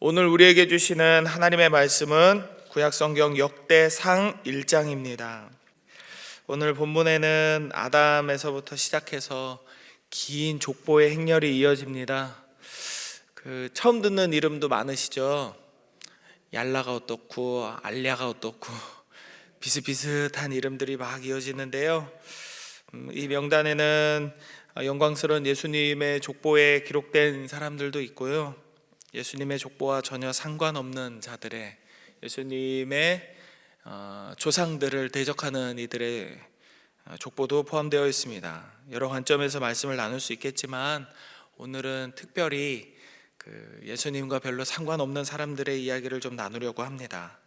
오늘 우리에게 주시는 하나님의 말씀은 구약성경 역대상 1장입니다. 오늘 본문에는 아담에서부터 시작해서 긴 족보의 행렬이 이어집니다. 처음 듣는 이름도 많으시죠? 얄라가 어떻고 알랴가 어떻고 비슷비슷한 이름들이 막 이어지는데요. 이 명단에는 영광스러운 예수님의 족보에 기록된 사람들도 있고요, 예수님의 족보와 전혀 상관없는 자들의, 예수님의 조상들을 대적하는 이들의 족보도 포함되어 있습니다. 여러 관점에서 말씀을 나눌 수 있겠지만 오늘은 특별히 예수님과 별로 상관없는 사람들의 이야기를 좀 나누려고 합니다.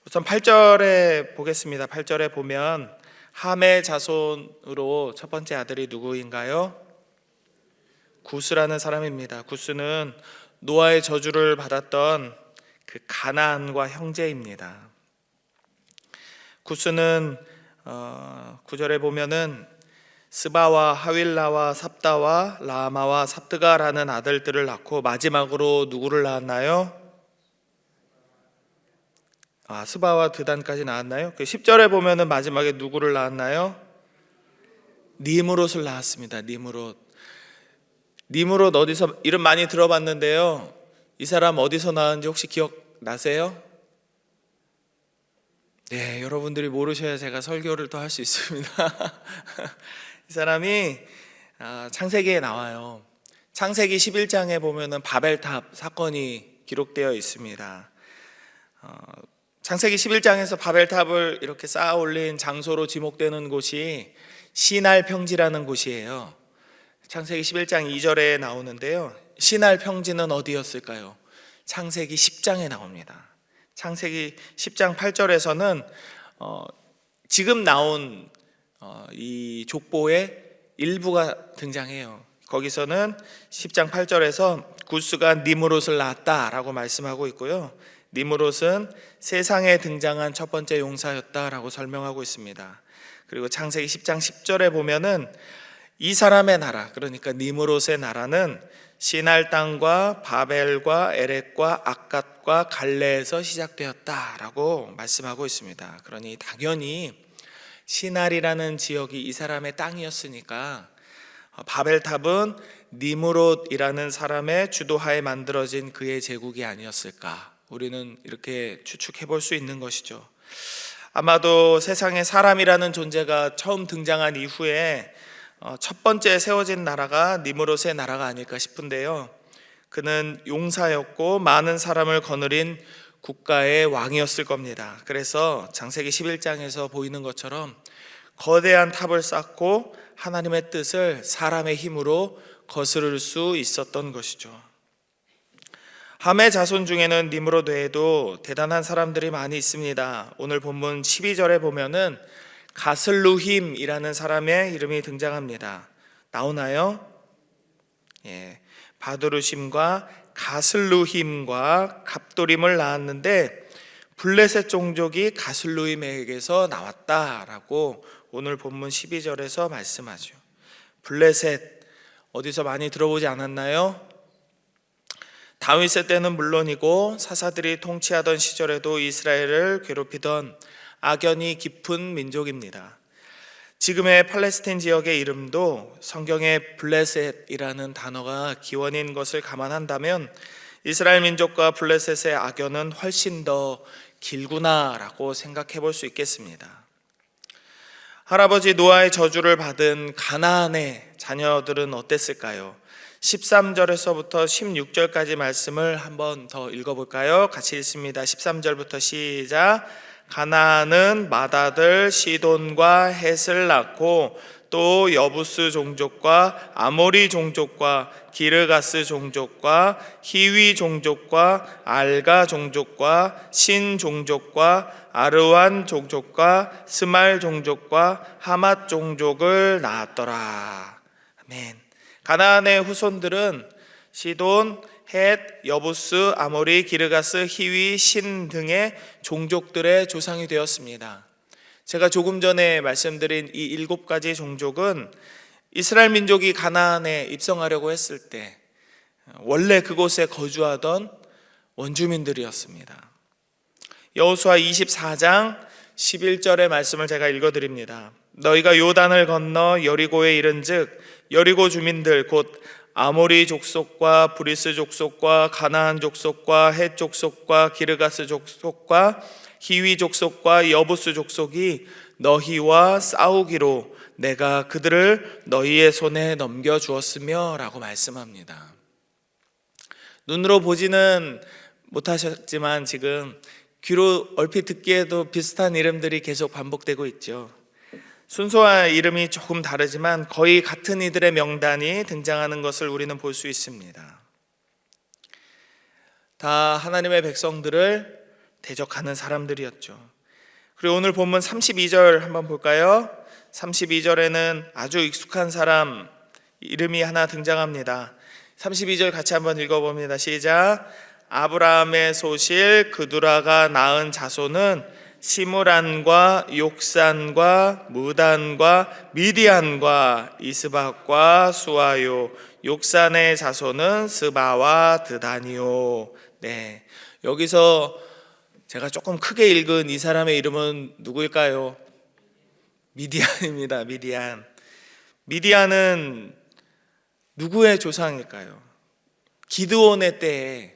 우선 8절에 보겠습니다. 8절에 보면 함의 자손으로 첫 번째 아들이 누구인가요? 구스라는 사람입니다. 구스는 노아의 저주를 받았던 그 가나안과 형제입니다. 구스는 9절에 보면은 스바와 하윌라와 삽다와 라마와 삽드가라는 아들들을 낳고 마지막으로 누구를 낳았나요? 스바와 드단까지 낳았나요? 10절에 보면은 마지막에 누구를 낳았나요? 니므롯을 낳았습니다. 니므롯 어디서 이름 많이 들어봤는데요, 이 사람 어디서 나왔는지 혹시 기억나세요? 네, 여러분들이 모르셔야 제가 설교를 더 할 수 있습니다. 이 사람이 창세기에 나와요. 창세기 11장에 보면은 바벨탑 사건이 기록되어 있습니다. 창세기 11장에서 바벨탑을 이렇게 쌓아 올린 장소로 지목되는 곳이 시날 평지라는 곳이에요. 창세기 11장 2절에 나오는데요, 시날 평지는 어디였을까요? 창세기 10장에 나옵니다. 창세기 10장 8절에서는 지금 나온 이 족보의 일부가 등장해요. 거기서는 10장 8절에서 구스가 니므롯을 낳았다라고 말씀하고 있고요, 니므롯은 세상에 등장한 첫 번째 용사였다라고 설명하고 있습니다. 그리고 창세기 10장 10절에 보면은 이 사람의 나라, 그러니까 니므롯의 나라는 시날 땅과 바벨과 에렉과 악갓과 갈레에서 시작되었다라고 말씀하고 있습니다. 그러니 당연히 시날이라는 지역이 이 사람의 땅이었으니까 바벨탑은 니므롯이라는 사람의 주도하에 만들어진 그의 제국이 아니었을까, 우리는 이렇게 추측해 볼 수 있는 것이죠. 아마도 세상에 사람이라는 존재가 처음 등장한 이후에 첫 번째 세워진 나라가 니므롯의 나라가 아닐까 싶은데요, 그는 용사였고 많은 사람을 거느린 국가의 왕이었을 겁니다. 그래서 창세기 11장에서 보이는 것처럼 거대한 탑을 쌓고 하나님의 뜻을 사람의 힘으로 거스를 수 있었던 것이죠. 함의 자손 중에는 니므롯 외에도 대단한 사람들이 많이 있습니다. 오늘 본문 12절에 보면은 가슬루힘이라는 사람의 이름이 등장합니다. 나오나요? 바드루심과 가슬루힘과 갑도림을 낳았는데 블레셋 종족이 가슬루힘에게서 나왔다라고 오늘 본문 12절에서 말씀하죠. 블레셋 어디서 많이 들어보지 않았나요? 다윗의 때는 물론이고 사사들이 통치하던 시절에도 이스라엘을 괴롭히던 악연이 깊은 민족입니다. 지금의 팔레스타인 지역의 이름도 성경의 블레셋이라는 단어가 기원인 것을 감안한다면 이스라엘 민족과 블레셋의 악연은 훨씬 더 길구나라고 생각해 볼 수 있겠습니다. 할아버지 노아의 저주를 받은 가나안의 자녀들은 어땠을까요? 13절에서부터 16절까지 말씀을 한번 더 읽어볼까요? 같이 읽습니다. 13절부터 시작. 가나안은 맏아들 시돈과 헷을 낳고 또 여부스 종족과 아모리 종족과 기르가스 종족과 히위 종족과 알가 종족과 신 종족과 아르완 종족과 스말 종족과 하맛 종족을 낳았더라. 아멘. 가나안의 후손들은 시돈, 헷, 여부스, 아모리, 기르가스, 히위, 신 등의 종족들의 조상이 되었습니다. 제가 조금 전에 말씀드린 이 7가지 종족은 이스라엘 민족이 가나안에 입성하려고 했을 때 원래 그곳에 거주하던 원주민들이었습니다. 여호수아 24장 11절의 말씀을 제가 읽어드립니다. 너희가 요단을 건너 여리고에 이른즉 여리고 주민들 곧 아모리 족속과 브리스 족속과 가나안 족속과 헷 족속과 기르가스 족속과 히위 족속과 여부스 족속이 너희와 싸우기로 내가 그들을 너희의 손에 넘겨주었으며 라고 말씀합니다. 눈으로 보지는 못하셨지만 지금 귀로 얼핏 듣기에도 비슷한 이름들이 계속 반복되고 있죠. 순서와 이름이 조금 다르지만 거의 같은 이들의 명단이 등장하는 것을 우리는 볼 수 있습니다. 다 하나님의 백성들을 대적하는 사람들이었죠. 그리고 오늘 본문 32절 한번 볼까요? 32절에는 아주 익숙한 사람 이름이 하나 등장합니다. 32절 같이 한번 읽어봅니다. 시작. 아브라함의 소실 그두라가 낳은 자손은 시므란과 욕산과 무단과 미디안과 이스박과 수아요. 욕산의 자손은 스바와 드다니요. 네, 여기서 제가 조금 크게 읽은 이 사람의 이름은 누구일까요? 미디안입니다. 미디안. 미디안은 누구의 조상일까요? 기드온의 때에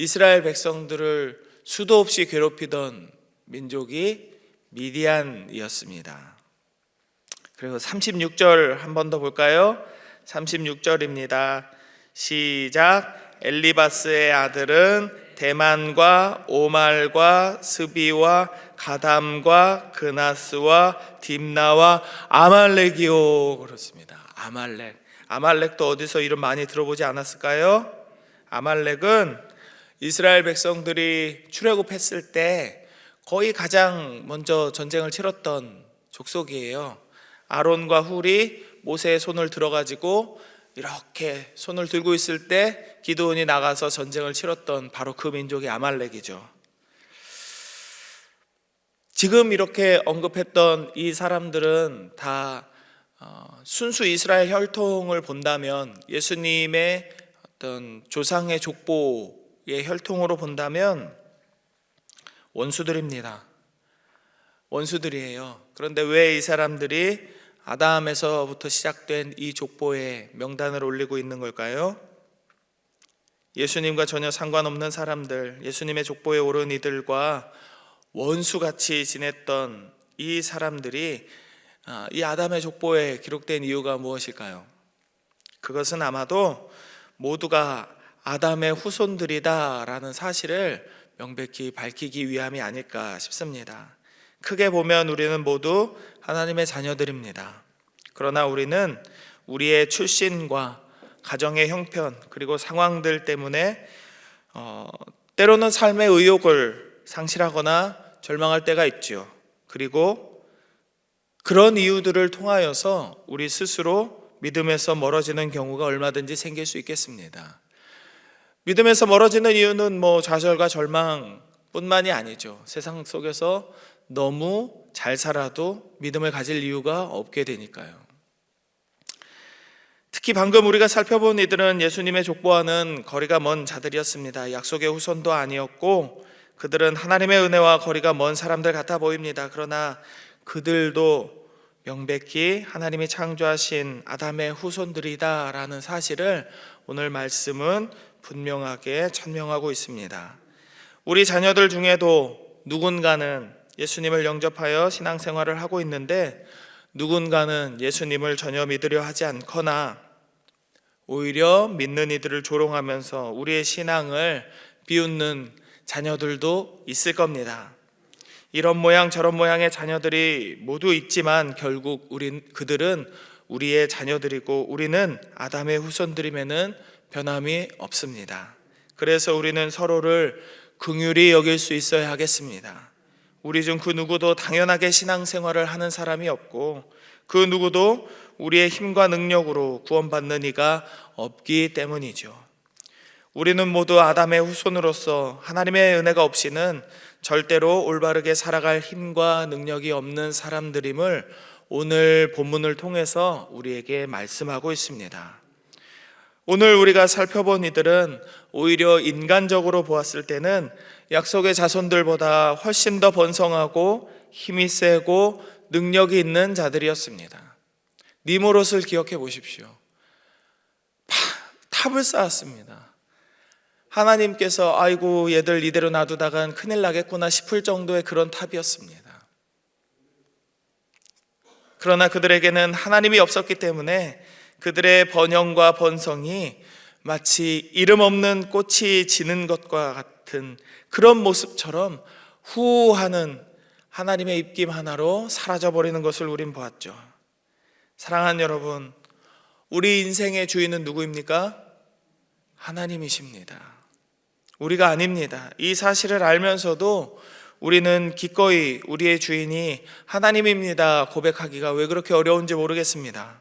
이스라엘 백성들을 수도 없이 괴롭히던 민족이 미디안이었습니다. 그리고 36절 한 번 더 볼까요? 36절입니다. 시작. 엘리바스의 아들은 대만과 오말과 스비와 가담과 그나스와 딥나와 아말렉이요. 그렇습니다. 아말렉도 어디서 이름 많이 들어보지 않았을까요? 아말렉은 이스라엘 백성들이 출애굽했을 때 거의 가장 먼저 전쟁을 치렀던 족속이에요. 아론과 훌이 모세의 손을 들어가지고 이렇게 손을 들고 있을 때 기드온이 나가서 전쟁을 치렀던 바로 그 민족이 아말렉이죠. 지금 이렇게 언급했던 이 사람들은 다 순수 이스라엘 혈통을 본다면, 예수님의 어떤 조상의 족보의 혈통으로 본다면 원수들입니다. 원수들이에요. 그런데 왜 이 사람들이 아담에서부터 시작된 이 족보에 명단을 올리고 있는 걸까요? 예수님과 전혀 상관없는 사람들, 예수님의 족보에 오른 이들과 원수같이 지냈던 이 사람들이 이 아담의 족보에 기록된 이유가 무엇일까요? 그것은 아마도 모두가 아담의 후손들이다라는 사실을 명백히 밝히기 위함이 아닐까 싶습니다. 크게 보면 우리는 모두 하나님의 자녀들입니다. 그러나 우리는 우리의 출신과 가정의 형편 그리고 상황들 때문에 때로는 삶의 의욕을 상실하거나 절망할 때가 있죠. 그리고 그런 이유들을 통하여서 우리 스스로 믿음에서 멀어지는 경우가 얼마든지 생길 수 있겠습니다. 믿음에서 멀어지는 이유는 좌절과 절망뿐만이 아니죠. 세상 속에서 너무 잘 살아도 믿음을 가질 이유가 없게 되니까요. 특히 방금 우리가 살펴본 이들은 예수님의 족보와는 거리가 먼 자들이었습니다. 약속의 후손도 아니었고 그들은 하나님의 은혜와 거리가 먼 사람들 같아 보입니다. 그러나 그들도 명백히 하나님이 창조하신 아담의 후손들이다라는 사실을 오늘 말씀은 분명하게 천명하고 있습니다. 우리 자녀들 중에도 누군가는 예수님을 영접하여 신앙생활을 하고 있는데 누군가는 예수님을 전혀 믿으려 하지 않거나 오히려 믿는 이들을 조롱하면서 우리의 신앙을 비웃는 자녀들도 있을 겁니다. 이런 모양 저런 모양의 자녀들이 모두 있지만 결국 그들은 우리의 자녀들이고 우리는 아담의 후손들임에는 변함이 없습니다. 그래서 우리는 서로를 긍휼히 여길 수 있어야 하겠습니다. 우리 중 그 누구도 당연하게 신앙생활을 하는 사람이 없고 그 누구도 우리의 힘과 능력으로 구원받는 이가 없기 때문이죠. 우리는 모두 아담의 후손으로서 하나님의 은혜가 없이는 절대로 올바르게 살아갈 힘과 능력이 없는 사람들임을 오늘 본문을 통해서 우리에게 말씀하고 있습니다. 오늘 우리가 살펴본 이들은 오히려 인간적으로 보았을 때는 약속의 자손들보다 훨씬 더 번성하고 힘이 세고 능력이 있는 자들이었습니다. 니므롯을 기억해 보십시오. 탑을 쌓았습니다. 하나님께서 아이고 얘들 이대로 놔두다간 큰일 나겠구나 싶을 정도의 그런 탑이었습니다. 그러나 그들에게는 하나님이 없었기 때문에 그들의 번영과 번성이 마치 이름 없는 꽃이 지는 것과 같은 그런 모습처럼 후하는 하나님의 입김 하나로 사라져버리는 것을 우린 보았죠. 사랑하는 여러분, 우리 인생의 주인은 누구입니까? 하나님이십니다. 우리가 아닙니다. 이 사실을 알면서도 우리는 기꺼이 우리의 주인이 하나님입니다 고백하기가 왜 그렇게 어려운지 모르겠습니다.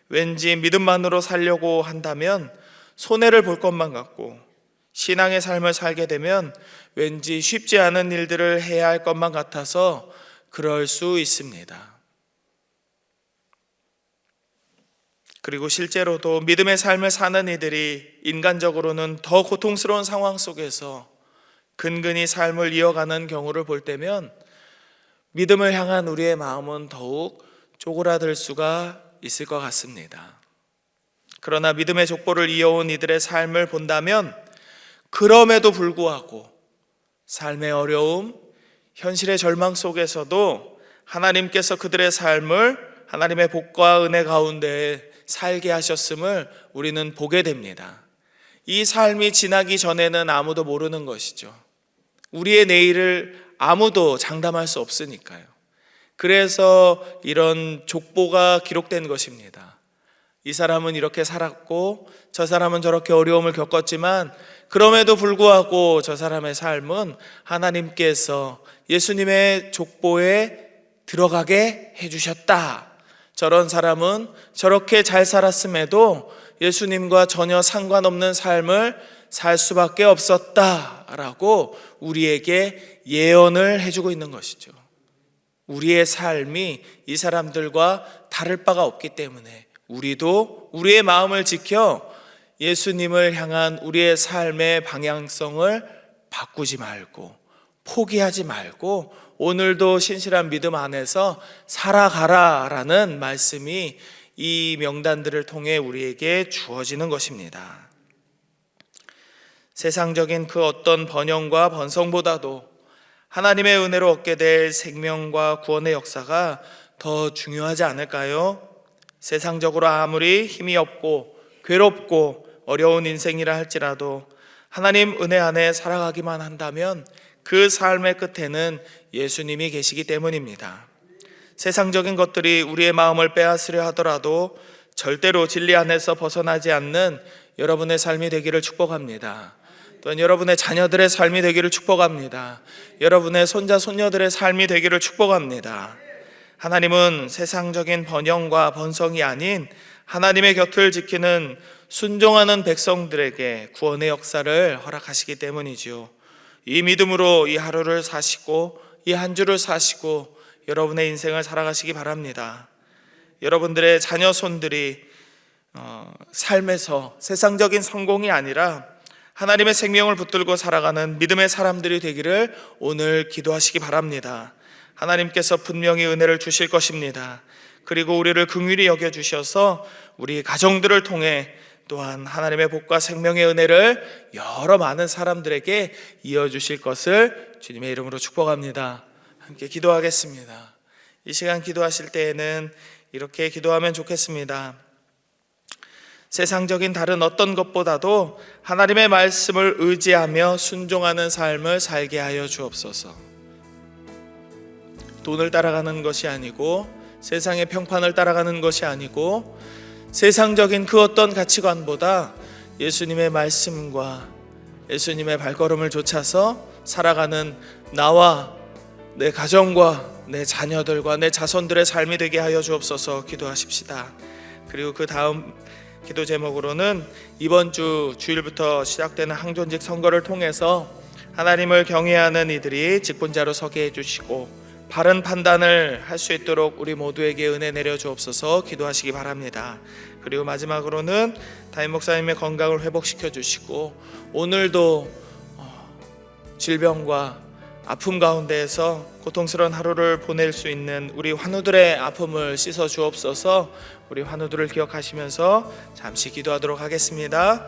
왠지 믿음만으로 살려고 한다면 손해를 볼 것만 같고, 신앙의 삶을 살게 되면 왠지 쉽지 않은 일들을 해야 할 것만 같아서 그럴 수 있습니다. 그리고 실제로도 믿음의 삶을 사는 이들이 인간적으로는 더 고통스러운 상황 속에서 근근히 삶을 이어가는 경우를 볼 때면 믿음을 향한 우리의 마음은 더욱 쪼그라들 수가 있을 것 같습니다. 그러나 믿음의 족보를 이어온 이들의 삶을 본다면 그럼에도 불구하고 삶의 어려움, 현실의 절망 속에서도 하나님께서 그들의 삶을 하나님의 복과 은혜 가운데 살게 하셨음을 우리는 보게 됩니다. 이 삶이 지나기 전에는 아무도 모르는 것이죠. 우리의 내일을 아무도 장담할 수 없으니까요. 그래서 이런 족보가 기록된 것입니다. 이 사람은 이렇게 살았고 저 사람은 저렇게 어려움을 겪었지만 그럼에도 불구하고 저 사람의 삶은 하나님께서 예수님의 족보에 들어가게 해주셨다. 저런 사람은 저렇게 잘 살았음에도 예수님과 전혀 상관없는 삶을 살 수밖에 없었다라고 우리에게 예언을 해주고 있는 것이죠. 우리의 삶이 이 사람들과 다를 바가 없기 때문에 우리도 우리의 마음을 지켜 예수님을 향한 우리의 삶의 방향성을 바꾸지 말고 포기하지 말고 오늘도 신실한 믿음 안에서 살아가라라는 말씀이 이 명단들을 통해 우리에게 주어지는 것입니다. 세상적인 그 어떤 번영과 번성보다도 하나님의 은혜로 얻게 될 생명과 구원의 역사가 더 중요하지 않을까요? 세상적으로 아무리 힘이 없고 괴롭고 어려운 인생이라 할지라도 하나님 은혜 안에 살아가기만 한다면 그 삶의 끝에는 예수님이 계시기 때문입니다. 세상적인 것들이 우리의 마음을 빼앗으려 하더라도 절대로 진리 안에서 벗어나지 않는 여러분의 삶이 되기를 축복합니다. 또한 여러분의 자녀들의 삶이 되기를 축복합니다. 여러분의 손자 손녀들의 삶이 되기를 축복합니다. 하나님은 세상적인 번영과 번성이 아닌 하나님의 곁을 지키는 순종하는 백성들에게 구원의 역사를 허락하시기 때문이지요. 이 믿음으로 이 하루를 사시고 이 한 주를 사시고 여러분의 인생을 살아가시기 바랍니다. 여러분들의 자녀 손들이 삶에서 세상적인 성공이 아니라 하나님의 생명을 붙들고 살아가는 믿음의 사람들이 되기를 오늘 기도하시기 바랍니다. 하나님께서 분명히 은혜를 주실 것입니다. 그리고 우리를 긍휼히 여겨주셔서 우리 가정들을 통해 또한 하나님의 복과 생명의 은혜를 여러 많은 사람들에게 이어주실 것을 주님의 이름으로 축복합니다. 함께 기도하겠습니다. 이 시간 기도하실 때에는 이렇게 기도하면 좋겠습니다. 세상적인 다른 어떤 것보다도 하나님의 말씀을 의지하며 순종하는 삶을 살게 하여 주옵소서. 돈을 따라가는 것이 아니고 세상의 평판을 따라가는 것이 아니고 세상적인 그 어떤 가치관보다 예수님의 말씀과 예수님의 발걸음을 좇아서 살아가는 나와 내 가정과 내 자녀들과 내 자손들의 삶이 되게 하여 주옵소서. 기도하십시다. 그리고 그 다음 기도 제목으로는 이번 주 주일부터 시작되는 항존직 선거를 통해서 하나님을 경외하는 이들이 직분자로 서게 해주시고 바른 판단을 할 수 있도록 우리 모두에게 은혜 내려 주옵소서 기도하시기 바랍니다. 그리고 마지막으로는 담임 목사님의 건강을 회복시켜 주시고 오늘도 질병과 아픔 가운데에서 고통스러운 하루를 보낼 수 있는 우리 환우들의 아픔을 씻어 주옵소서. 우리 환우들을 기억하시면서 잠시 기도하도록 하겠습니다.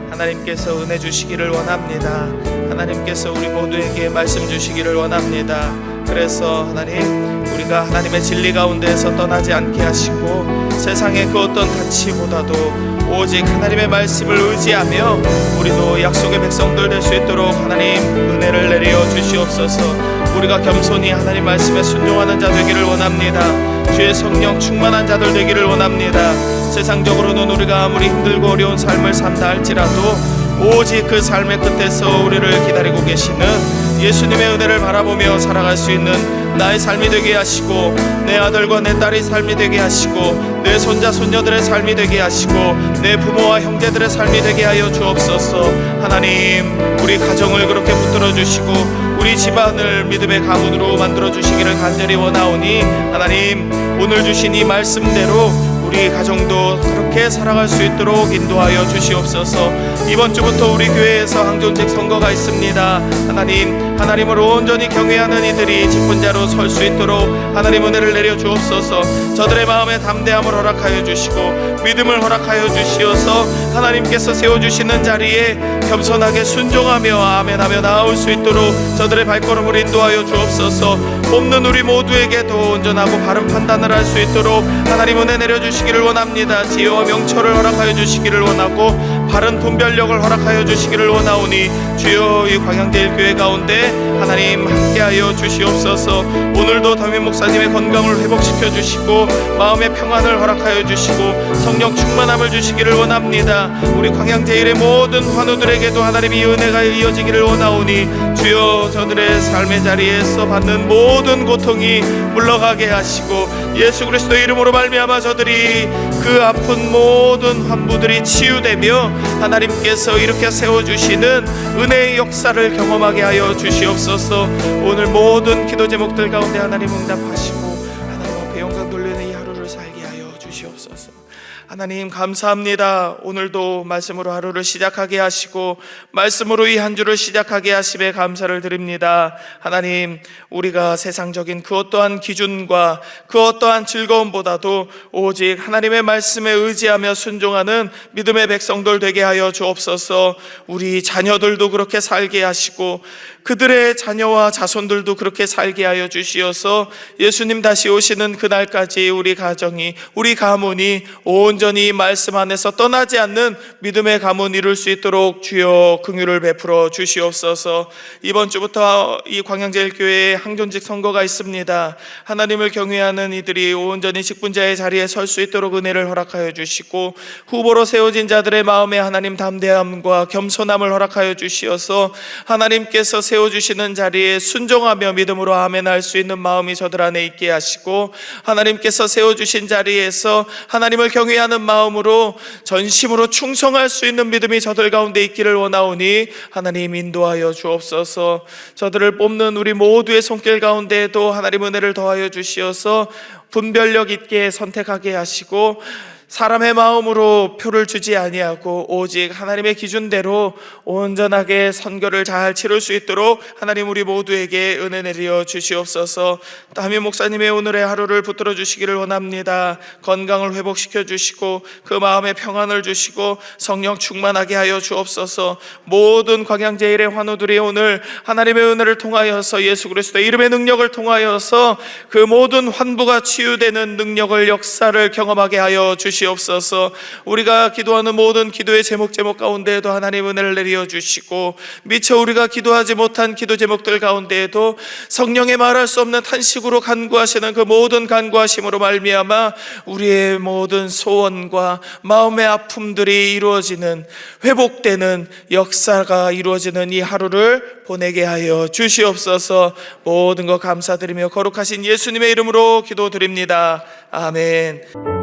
하나님께서 은혜 주시기를 원합니다. 하나님께서 우리 모두에게 말씀 주시기를 원합니다. 그래서 하나님, 우리가 하나님의 진리 가운데에서 떠나지 않게 하시고 세상의 그 어떤 가치보다도 오직 하나님의 말씀을 의지하며 우리도 약속의 백성들 될 수 있도록 하나님 은혜를 내려 주시옵소서. 우리가 겸손히 하나님 말씀에 순종하는 자 되기를 원합니다. 주의 성령 충만한 자들 되기를 원합니다. 세상적으로는 우리가 아무리 힘들고 어려운 삶을 산다 할지라도 오직 그 삶의 끝에서 우리를 기다리고 계시는 예수님의 은혜를 바라보며 살아갈 수 있는 나의 삶이 되게 하시고 내 아들과 내 딸의 삶이 되게 하시고 내 손자 손녀들의 삶이 되게 하시고 내 부모와 형제들의 삶이 되게 하여 주옵소서. 하나님, 우리 가정을 그렇게 붙들어 주시고 우리 집안을 믿음의 가문으로 만들어 주시기를 간절히 원하오니 하나님, 오늘 주신 이 말씀대로 우리 가정도 그렇게 살아갈 수 있도록 인도하여 주시옵소서. 이번 주부터 우리 교회에서 항존직 선거가 있습니다. 하나님을 온전히 경외하는 이들이 집권자로 설 수 있도록 하나님 은혜를 내려 주옵소서. 저들의 마음에 담대함을 허락하여 주시고 믿음을 허락하여 주시어서 하나님께서 세워주시는 자리에 겸손하게 순종하며 아멘하며 나아올 수 있도록 저들의 발걸음을 인도하여 주옵소서. 뽑는 우리 모두에게도 온전하고 바른 판단을 할 수 있도록 하나님 은혜 내려주시기를 원합니다. 지혜와 명철을 허락하여 주시기를 원하고 바른 분별력을 허락하여 주시기를 원하오니 주여, 이 광양제일교회 가운데 하나님 함께하여 주시옵소서. 오늘도 담임 목사님의 건강을 회복시켜 주시고 마음의 평안을 허락하여 주시고 성령 충만함을 주시기를 원합니다. 우리 광양제일의 모든 환우들에게도 하나님이 은혜가 이어지기를 원하오니 주여, 저들의 삶의 자리에서 받는 모든 고통이 물러가게 하시고 예수 그리스도의 이름으로 말미암아 저들이 그 아픈 모든 환부들이 치유되며 하나님께서 이렇게 세워주시는 은혜의 역사를 경험하게 하여 주시옵소서. 오늘 모든 기도 제목들 가운데 하나님 응답하시고 하나님 앞에 영광 돌리는 이 하루를 살게 하여 주시옵소서. 하나님 감사합니다. 오늘도 말씀으로 하루를 시작하게 하시고 말씀으로 이 한 주를 시작하게 하심에 감사를 드립니다. 하나님, 우리가 세상적인 그 어떠한 기준과 그 어떠한 즐거움보다도 오직 하나님의 말씀에 의지하며 순종하는 믿음의 백성들 되게 하여 주옵소서. 우리 자녀들도 그렇게 살게 하시고 그들의 자녀와 자손들도 그렇게 살게 하여 주시어서 예수님 다시 오시는 그날까지 우리 가정이, 우리 가문이 온전히 말씀 안에서 떠나지 않는 믿음의 가문 이룰 수 있도록 주여 긍휼을 베풀어 주시옵소서. 이번 주부터 이 광양제일교회에 항존직 선거가 있습니다. 하나님을 경외하는 이들이 온전히 직분자의 자리에 설 수 있도록 은혜를 허락하여 주시고 후보로 세워진 자들의 마음에 하나님 담대함과 겸손함을 허락하여 주시어서 하나님께서 세워주시는 자리에 순종하며 믿음으로 아멘할 수 있는 마음이 저들 안에 있게 하시고 하나님께서 세워주신 자리에서 하나님을 경외하는 마음으로 전심으로 충성할 수 있는 믿음이 저들 가운데 있기를 원하오니 하나님 인도하여 주옵소서. 저들을 뽑는 우리 모두의 손길 가운데에도 하나님 은혜를 더하여 주시어서 분별력 있게 선택하게 하시고 사람의 마음으로 표를 주지 아니하고 오직 하나님의 기준대로 온전하게 선거를 잘 치를 수 있도록 하나님 우리 모두에게 은혜 내려 주시옵소서. 담임 목사님의 오늘의 하루를 붙들어 주시기를 원합니다. 건강을 회복시켜 주시고 그 마음에 평안을 주시고 성령 충만하게 하여 주옵소서. 모든 광양제일의 환우들이 오늘 하나님의 은혜를 통하여서 예수 그리스도의 이름의 능력을 통하여서 그 모든 환부가 치유되는 능력을 역사를 경험하게 하여 주시옵소서. 우리가 기도하는 모든 기도의 제목 가운데에도 하나님 은혜를 내려 주시고 미처 우리가 기도하지 못한 기도 제목들 가운데에도 성령의 말할 수 없는 탄식으로 간구하시는 그 모든 간구하심으로 말미암아 우리의 모든 소원과 마음의 아픔들이 이루어지는, 회복되는 역사가 이루어지는 이 하루를 보내게 하여 주시옵소서. 모든 것 감사드리며 거룩하신 예수님의 이름으로 기도드립니다. 아멘.